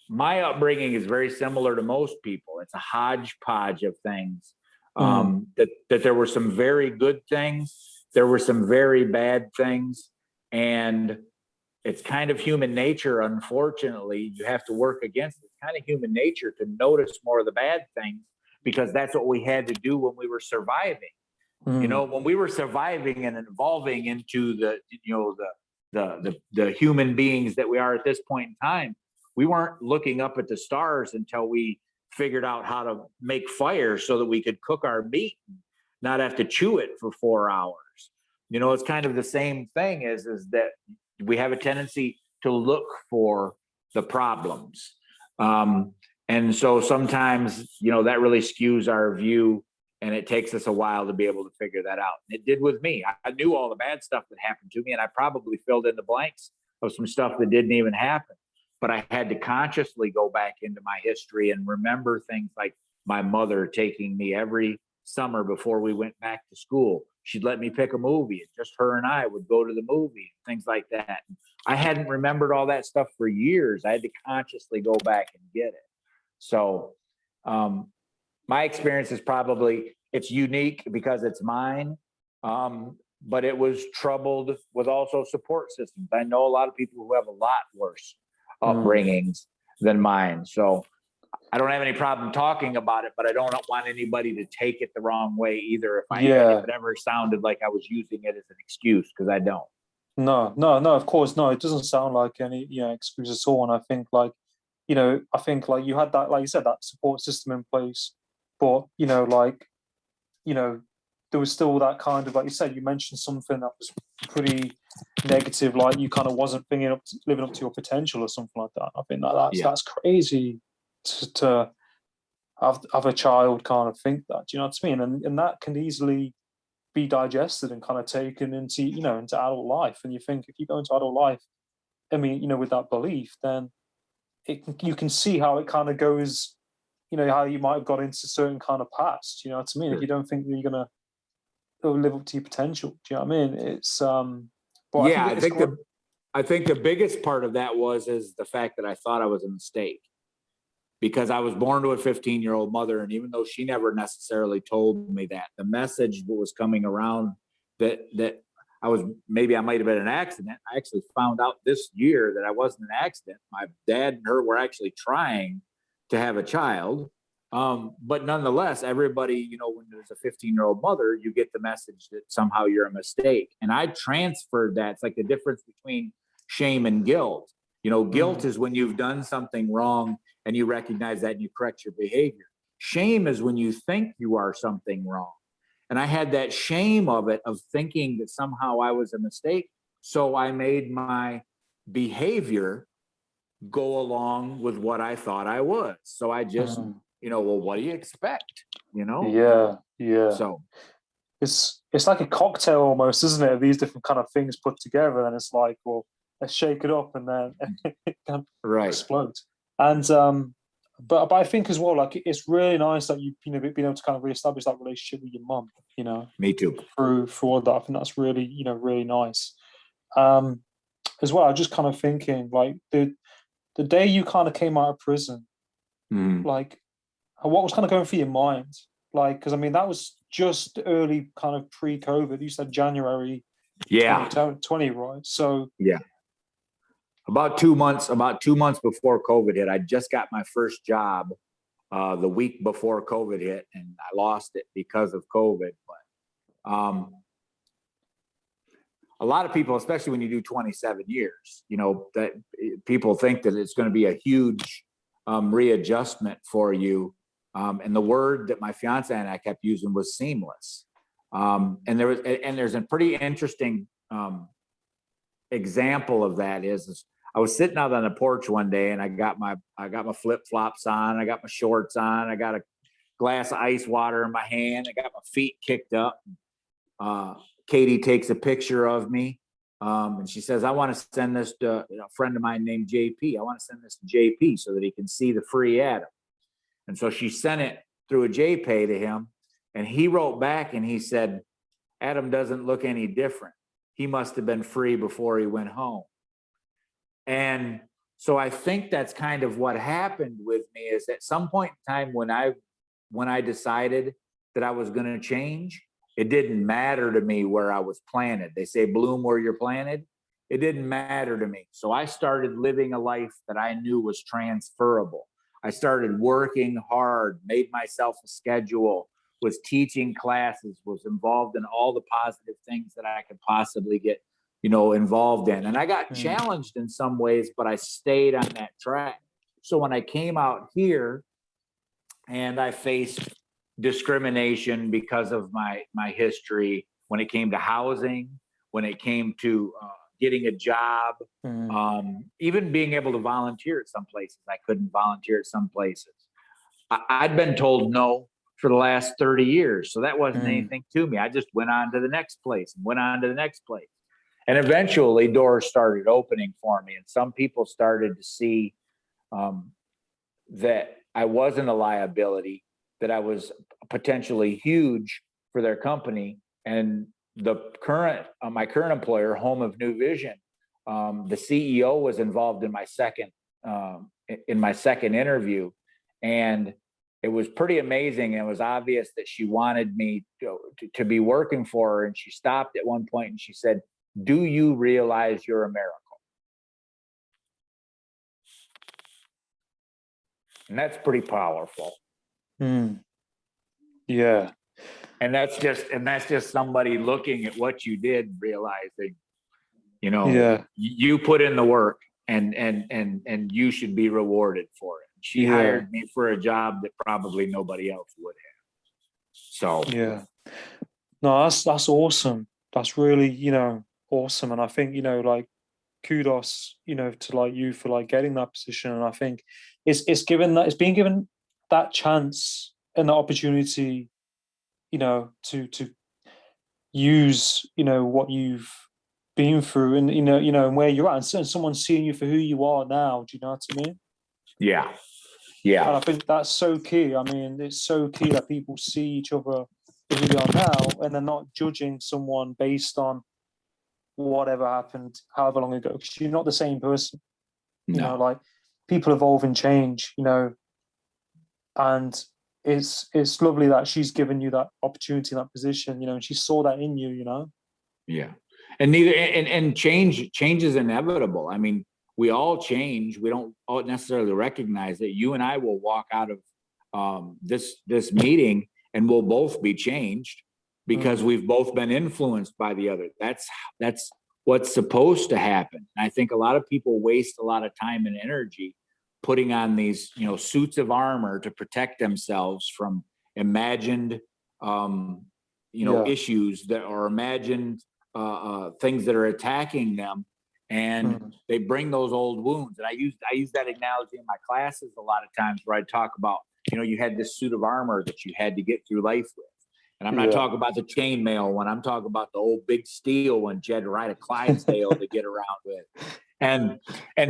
my upbringing is very similar to most people. It's a hodgepodge of things. That there were some very good things, there were some very bad things, and it's kind of human nature. Unfortunately, you have to work against it. It's kind of human nature to notice more of the bad things, because that's what we had to do when we were surviving. You know, when we were surviving and evolving into the, you know, the human beings that we are at this point in time, we weren't looking up at the stars until we figured out how to make fire so that we could cook our meat, not have to chew it for 4 hours. You know, it's kind of the same thing is that we have a tendency to look for the problems. And so sometimes, you know, that really skews our view, and it takes us a while to be able to figure that out. And it did with me. I knew all the bad stuff that happened to me, and I probably filled in the blanks of some stuff that didn't even happen. But I had to consciously go back into my history and remember things like my mother taking me every summer before we went back to school. She'd let me pick a movie, and just her and I would go to the movie, things like that. I hadn't remembered all that stuff for years. I had to consciously go back and get it. So my experience is probably, it's unique because it's mine, but it was troubled with also support systems. I know a lot of people who have a lot worse upbringings than mine. So I don't have any problem talking about it, but I don't want anybody to take it the wrong way either. If it ever sounded like I was using it as an excuse, because I don't. No, of course, no, it doesn't sound like any, excuse at all. And I think like, you had that, like you said, that support system in place, but, there was still that kind of, like you said, you mentioned something that was pretty negative, like you kind of wasn't living up to your potential or something like that. I think that's crazy to have a child kind of think that. Do you know what I mean? And that can easily be digested and kind of taken into into adult life. And you think if you go into adult life, I mean, with that belief, then you can see how it kind of goes. How you might have got into certain kind of past. You know what I mean? If you don't think that you're gonna live up to your potential, do you know what I mean? It's but yeah, I think the biggest part of that is the fact that I thought I was a mistake, because I was born to a 15-year-old mother, and even though she never necessarily told me that, the message that was coming around that I might have been an accident. I actually found out this year that I wasn't an accident. My dad and her were actually trying to have a child. But nonetheless, everybody, when there's a 15-year-old mother, you get the message that somehow you're a mistake. And I transferred that. It's like the difference between shame and guilt. Guilt is when you've done something wrong and you recognize that and you correct your behavior. Shame is when you think you are something wrong. And I had that shame of thinking that somehow I was a mistake. So I made my behavior go along with what I thought I was. So I just, well, what do you expect? Yeah. So it's like a cocktail almost, isn't it? Of these different kind of things put together, and it's like, well, let's shake it up, and then it can explode. And but I think as well, like it's really nice that you've been able to kind of reestablish that relationship with your mum. Me too. Through all that, I think that's really really nice. As well, I just kind of thinking like the day you kind of came out of prison, like what was kind of going through your mind? Like, because I mean, that was just early kind of pre-COVID. You said January 2020, right? So yeah. About 2 months before COVID hit, I just got my first job the week before COVID hit, and I lost it because of COVID. But a lot of people, especially when you do 27 years, that people think that it's going to be a huge readjustment for you. And the word that my fiance and I kept using was seamless. And there's a pretty interesting example of that is I was sitting out on the porch one day, and I got my flip flops on, I got my shorts on, I got a glass of ice water in my hand, I got my feet kicked up. Katie takes a picture of me, and she says, "I want to send this to a friend of mine named JP. I want to send this to JP so that he can see the free Adam." And so she sent it through a JPay to him, and he wrote back and he said, "Adam doesn't look any different. He must have been free before he went home." And so I think that's kind of what happened with me is at some point in time when I decided that I was going to change, it didn't matter to me where I was planted. They say bloom where you're planted. It didn't matter to me. So I started living a life that I knew was transferable. I started working hard, made myself a schedule, was teaching classes, was involved in all the positive things that I could possibly get, involved in. And I got challenged in some ways, but I stayed on that track. So when I came out here and I faced discrimination because of my history, when it came to housing, when it came to getting a job, even being able to volunteer at some places. I couldn't volunteer at some places. I'd been told no for the last 30 years. So that wasn't anything to me. I just went on to the next place and went on to the next place. And eventually doors started opening for me. And some people started to see that I wasn't a liability, that I was potentially huge for their company. And my current employer, Home of New Vision, the CEO was involved in my second interview, and it was pretty amazing. It was obvious that she wanted me to be working for her, and she stopped at one point and she said, "Do you realize you're a miracle?" And that's pretty powerful. Yeah. And that's just somebody looking at what you did, realizing, you put in the work, and you should be rewarded for it. She hired me for a job that probably nobody else would have. So no, that's awesome. That's really awesome. And I think like kudos to like you for like getting that position. And I think it's being given that chance and the opportunity to use what you've been through, and and where you're at, and someone seeing you for who you are now. Do you know what I mean? Yeah. And I think that's so key. I mean, it's so key that people see each other for who they are now, and they're not judging someone based on whatever happened however long ago, because you're not the same person. No. Like, people evolve and change, and it's lovely that she's given you that opportunity, that position, and she saw that in you. Yeah. And change is inevitable. I mean, we all change. We don't all necessarily recognize it. You and I will walk out of this meeting and we'll both be changed because we've both been influenced by the other. That's what's supposed to happen. And I think a lot of people waste a lot of time and energy putting on these, suits of armor to protect themselves from imagined, issues that are imagined things that are attacking them, and they bring those old wounds. And I use that analogy in my classes a lot of times, where I talk about, you had this suit of armor that you had to get through life with. And I'm not talking about the chainmail one. I'm talking about the old big steel one you had to ride a Clydesdale to get around with. And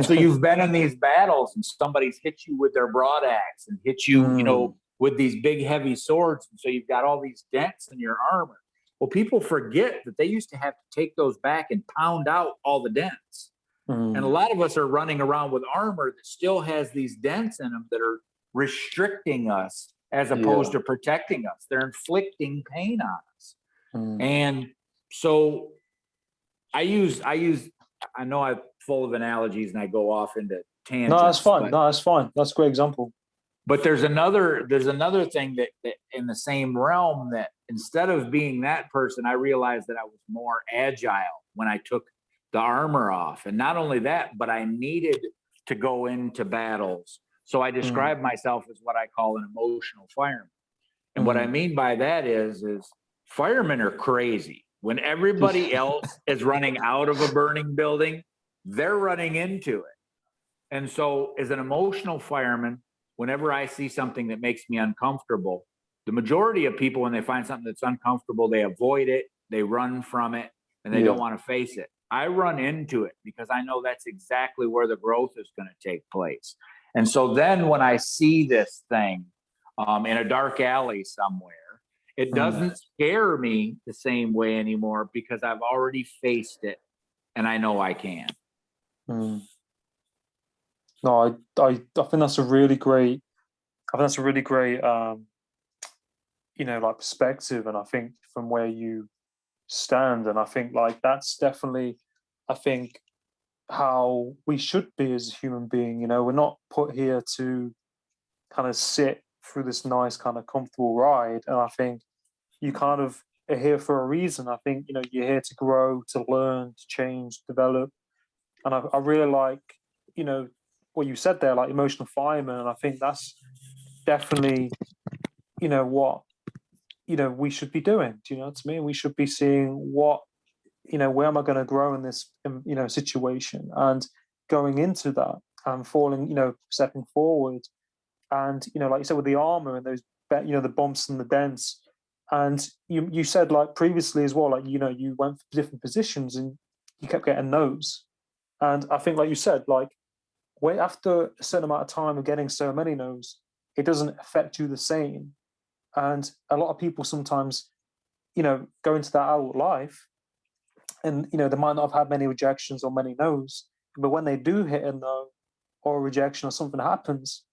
so you've been in these battles, and somebody's hit you with their broadaxe and hit you, with these big heavy swords. And so you've got all these dents in your armor. Well, people forget that they used to have to take those back and pound out all the dents. And a lot of us are running around with armor that still has these dents in them that are restricting us as opposed to protecting us. They're inflicting pain on us. And so I know I'm full of analogies and I go off into tangents. No, that's fine. That's fine. That's a great example. But there's another thing that in the same realm, that instead of being that person, I realized that I was more agile when I took the armor off. And not only that, but I needed to go into battles. So I describe myself as what I call an emotional fireman. And what I mean by that is firemen are crazy. When everybody else is running out of a burning building, they're running into it. And so as an emotional fireman, whenever I see something that makes me uncomfortable, the majority of people, when they find something that's uncomfortable, they avoid it, they run from it, and they don't want to face it. I run into it because I know that's exactly where the growth is going to take place. And so then when I see this thing in a dark alley somewhere, it doesn't scare me the same way anymore because I've already faced it and I know I can. No, I think that's a really great. I think that's a really great, like, perspective, and I think from where you stand, and I think like that's definitely, I think, how we should be as a human being. We're not put here to kind of sit through this nice kind of comfortable ride, and I think you kind of are here for a reason. I think, you're here to grow, to learn, to change, develop. And I really like, what you said there, like emotional fireman. And I think that's definitely, what, we should be doing. Do you know what I mean? We should be seeing what, where am I going to grow in this, situation, and going into that and falling, stepping forward. And, like you said, with the armor and those, the bumps and the dents. And you said, like, previously as well, like, you went for different positions and you kept getting those. And I think, like you said, like, wait, after a certain amount of time of getting so many no's, it doesn't affect you the same. And a lot of people sometimes, go into that adult life, and they might not have had many rejections or many no's, but when they do hit a no or a rejection or something happens,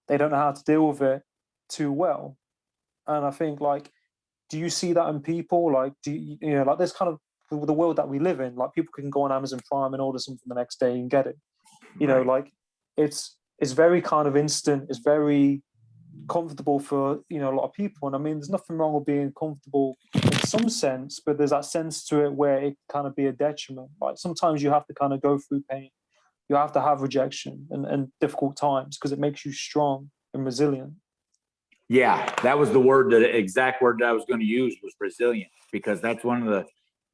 they don't know how to deal with it too well. And I think, like, do you see that in people? Like, like, this kind of the world that we live in, like, people can go on Amazon Prime and order something the next day and get it. Right. Like, it's very kind of instant. It's very comfortable for, a lot of people. And I mean, there's nothing wrong with being comfortable in some sense, but there's that sense to it where it kind of be a detriment. Like, sometimes you have to kind of go through pain. You have to have rejection and difficult times, because it makes you strong and resilient. Yeah, that was the exact word that I was going to use, was resilient, because that's one of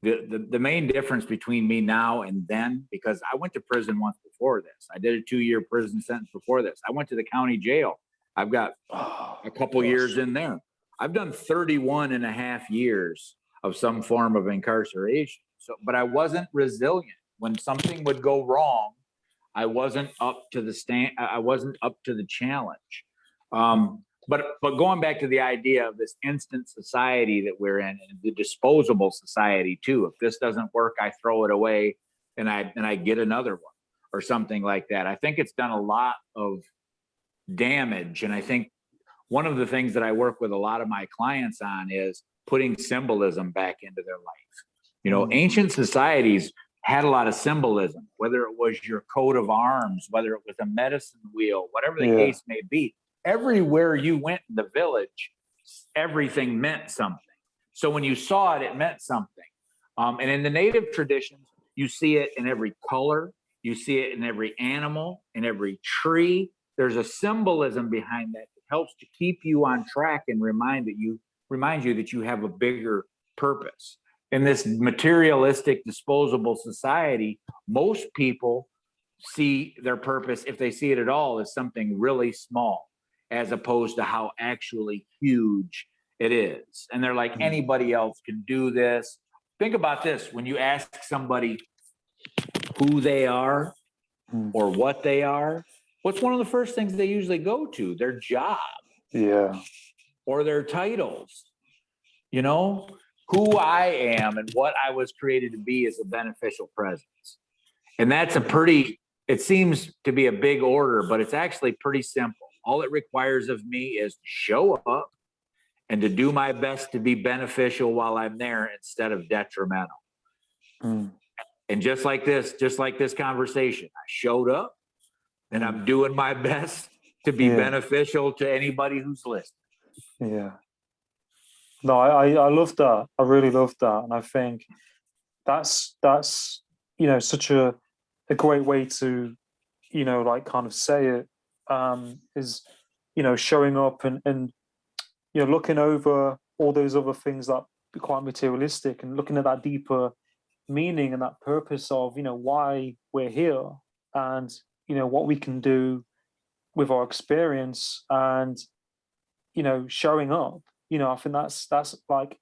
the main difference between me now and then, because I went to prison once before this. I did a 2-year prison sentence before this. I went to the county jail. I've got a couple years in there. I've done 31 and a half years of some form of incarceration. So, but I wasn't resilient. When something would go wrong, I wasn't up to the I wasn't up to the challenge. But going back to the idea of this instant society that we're in, and the disposable society too. If this doesn't work, I throw it away, and I get another one or something like that. I think it's done a lot of damage. And I think one of the things that I work with a lot of my clients on is putting symbolism back into their life. Ancient societies had a lot of symbolism, whether it was your coat of arms, whether it was a medicine wheel, whatever the case may be. Everywhere you went in the village, everything meant something. So when you saw it, it meant something. And in the native traditions, you see it in every color, you see it in every animal, in every tree. There's a symbolism behind that helps to keep you on track and remind you that you have a bigger purpose. In this materialistic, disposable society, most people see their purpose, if they see it at all, as something really small, as opposed to how actually huge it is. And they're like, anybody else can do this. Think about this. When you ask somebody who they are or what they are, what's one of the first things they usually go to? Their job. Yeah. Or their titles. Who I am and what I was created to be is a beneficial presence. And that's it seems to be a big order, but it's actually pretty simple. All it requires of me is to show up and to do my best to be beneficial while I'm there instead of detrimental. And just like this conversation, I showed up and I'm doing my best to be beneficial to anybody who's listening. Yeah. No, I love that. I really love that. And I think that's such a great way to, like, kind of say it, is, showing up and looking over all those other things that be quite materialistic, and looking at that deeper meaning and that purpose of, why we're here, and, what we can do with our experience, and, showing up. I think that's like,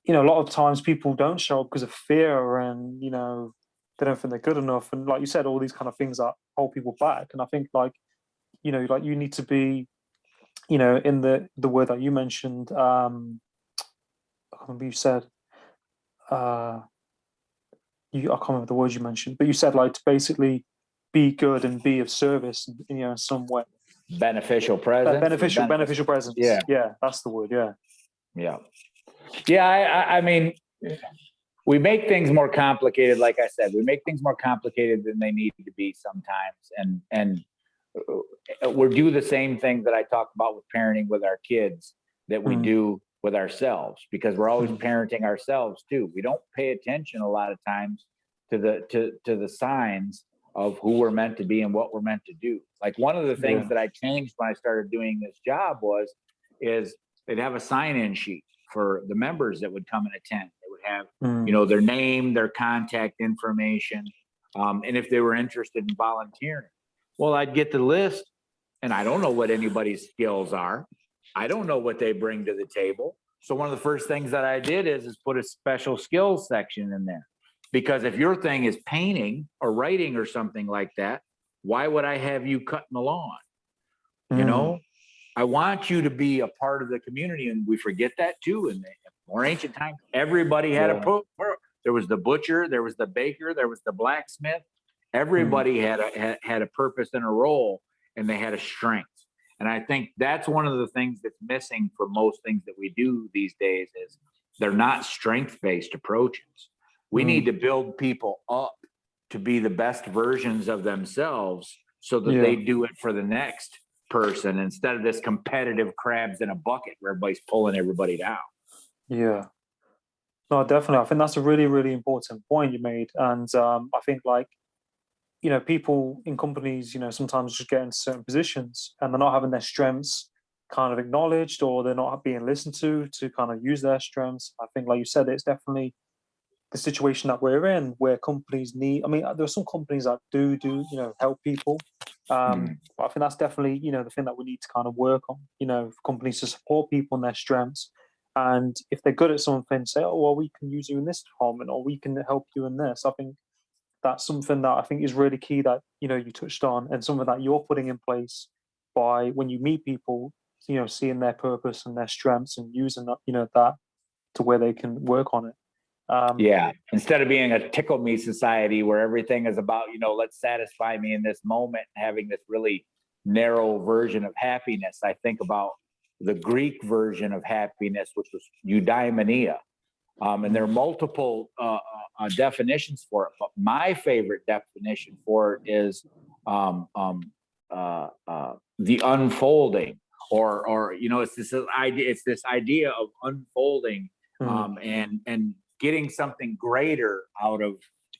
a lot of times people don't show up because of fear, and, they don't think they're good enough. And like you said, all these kind of things that hold people back. And I think, like, like, you need to be, in the word that you mentioned, I can't remember, you said, I can't remember the words you mentioned, but you said, like, to basically be good and be of service, in some way. Beneficial presence. Beneficial presence. Yeah, that's the word. Yeah. I mean, we make things more complicated. Like I said, we make things more complicated than they need to be sometimes. And we do the same thing that I talk about with parenting with our kids that we do with ourselves, because we're always parenting ourselves too. We don't pay attention a lot of times to the signs of who we're meant to be and what we're meant to do. Like one of the things that I changed when I started doing this job is they'd have a sign-in sheet for the members that would come and attend. They would have, their name, their contact information, and if they were interested in volunteering. Well, I'd get the list, and I don't know what anybody's skills are. I don't know what they bring to the table. So one of the first things that I did is put a special skills section in there. Because if your thing is painting or writing or something like that, why would I have you cutting the lawn? You know, I want you to be a part of the community, and we forget that too. In the more ancient times, everybody had there was the butcher, there was the baker, there was the blacksmith. Everybody had a purpose and a role, and they had a strength. And I think that's one of the things that's missing for most things that we do these days is they're not strength-based approaches. We need to build people up to be the best versions of themselves so that they do it for the next person instead of this competitive crabs in a bucket where everybody's pulling everybody down. Yeah. No, definitely. I think that's a really, really important point you made. And I think people in companies, sometimes just get into certain positions and they're not having their strengths kind of acknowledged, or they're not being listened to kind of use their strengths. I think, like you said, it's definitely the situation that we're in where companies need, there are some companies that do help people. But I think that's definitely, the thing that we need to kind of work on, for companies to support people in their strengths. And if they're good at something, say, oh, well, we can use you in this department, or we can help you in this. I think that's something that I think is really key that, you touched on, and something that you're putting in place by when you meet people, seeing their purpose and their strengths and using that, that to where they can work on it. Instead of being a tickle me society where everything is about, let's satisfy me in this moment, having this really narrow version of happiness. I think about the Greek version of happiness, which was eudaimonia. And there are multiple definitions for it, but my favorite definition for it is the unfolding, or it's this idea of unfolding and getting something greater out of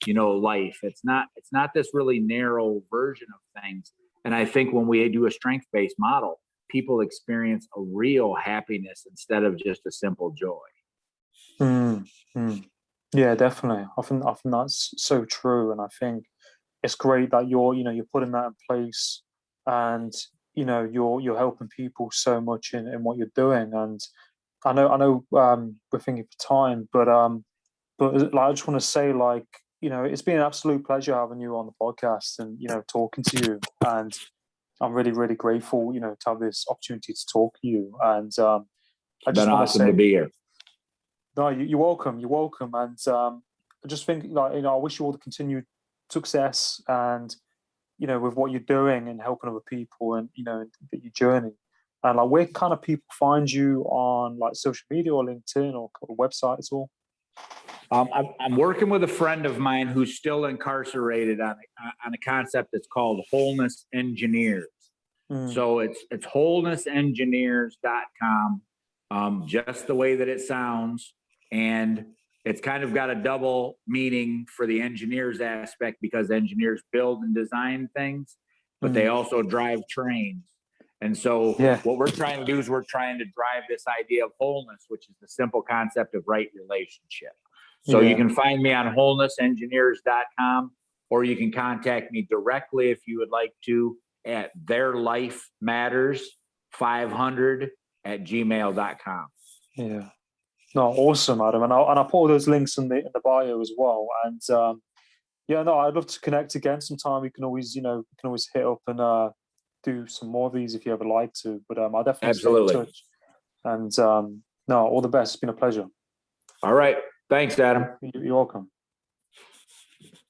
life. It's not this really narrow version of things. And I think when we do a strength-based model, people experience a real happiness instead of just a simple joy. Yeah, definitely. I think that's so true, and I think it's great that you're putting that in place, and you're helping people so much in what you're doing. And I know we're thinking for time, but I just want to say, it's been an absolute pleasure having you on the podcast and talking to you, and I'm really, really grateful to have this opportunity to talk to you. And I just want to say, to be here. No, you're welcome. You're welcome. And I just think, I wish you all the continued success, and with what you're doing and helping other people, and your journey. And where kind of people find you on social media or LinkedIn or a website at all? I'm working with a friend of mine who's still incarcerated on a concept that's called Wholeness Engineers. So it's wholenessengineers.com, just the way that it sounds. And it's kind of got a double meaning for the engineers aspect, because engineers build and design things, but they also drive trains. And so what we're trying to do is we're trying to drive this idea of wholeness, which is the simple concept of right relationship. So you can find me on wholenessengineers.com, or you can contact me directly if you would like to at theirlifematters500@gmail.com. Yeah. No, awesome, Adam. And I'll put all those links in the bio as well. And I'd love to connect again sometime. We can always, hit up and do some more of these if you ever like to. But I'll definitely stay in touch. And all the best. It's been a pleasure. All right. Thanks, Adam. You're welcome.